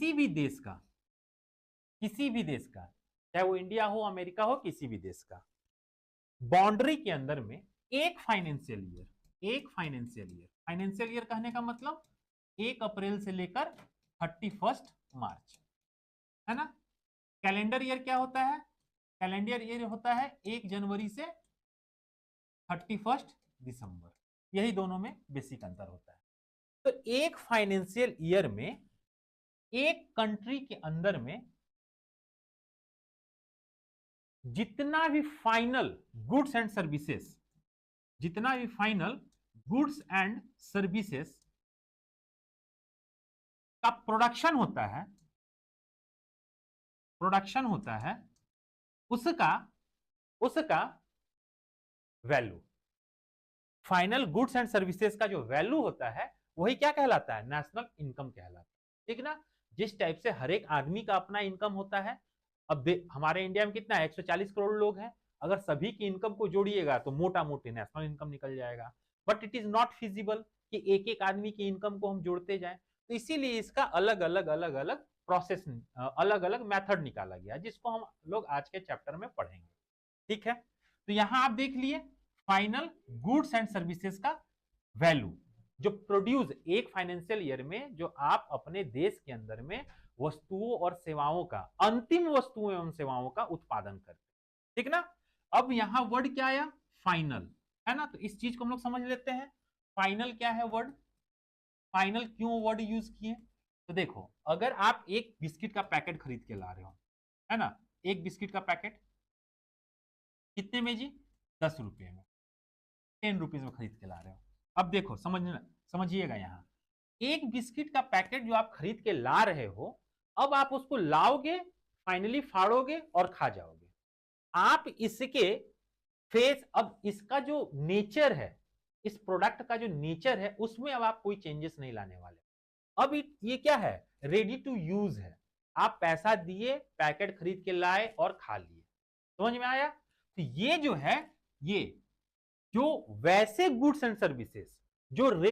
किसी भी देश का, किसी भी देश का, चाहे वो इंडिया हो, अमेरिका हो, किसी भी देश का, बाउंड्री के अंदर में एक फाइनेंशियल ईयर, फाइनेंशियल ईयर कहने का मतलब 1 अप्रैल से लेकर 31 मार्च, है ना। कैलेंडर ईयर क्या होता है? कैलेंडर ईयर होता है 1 जनवरी से 31 दिसंबर, यही दोनों में बेसिक अंतर होता है। तो एक फाइनेंशियल ईयर में एक कंट्री के अंदर में जितना भी फाइनल गुड्स एंड सर्विसेज, जितना भी फाइनल गुड्स एंड सर्विसेज का प्रोडक्शन होता है, उसका value, final goods and services का जो वैल्यू होता है वही क्या कहलाता है? नेशनल इनकम कहलाता है। ठीक ना। जिस टाइप से हर एक आदमी का अपना इनकम होता है। अब हमारे इंडिया में कितना है? 140 करोड़ लोग हैं। अगर सभी की इनकम को जोड़िएगा तो मोटा मोटी नेशनल इनकम निकल जाएगा। But it is not feasible कि एक एक आदमी की इनकम को हम जोड़ते जाएं। तो इसीलिए इसका अलग अलग प्रोसेस, अलग अलग मेथड निकाला गया, जिसको हम लोग आज के चैप्टर में पढ़ेंगे। ठीक है। तो यहां आप देख लिए फाइनल गुड्स एंड सर्विसेज का वैल्यू जो प्रोड्यूस एक फाइनेंशियल ईयर में, जो आप अपने देश के अंदर में वस्तुओं और सेवाओं का, अंतिम वस्तुओं एवं सेवाओं का उत्पादन करते। ठीक ना। अब यहां वर्ड क्या आया? फाइनल, है ना। तो इस चीज को हम लोग समझ लेते हैं। फाइनल क्या है वर्ड? फाइनल क्यों वर्ड यूज किए? तो देखो, अगर आप एक बिस्किट का पैकेट खरीद के ला रहे हो, है ना, एक बिस्किट का पैकेट कितने में जी? 10 रुपए में, 10 रुपीज में खरीद के ला रहे हो। अब देखो, समझिएगा, यहां एक बिस्किट का पैकेट जो आप खरीद के ला रहे हो, अब आप उसको लाओगे, फाइनली फाड़ोगे और खा जाओगे। आप इसके फेस, अब इसका जो नेचर है, इस प्रोडक्ट का जो नेचर है, उसमें अब आप कोई चेंजेस नहीं लाने वाले। अब ये क्या है? रेडी टू यूज है। आप पैसा दिए, पैकेट खरीद के लाए और खा लिए। समझ में आया? तो ये जो है, ये जो वैसे गुड्स एंड सर्विसेज जो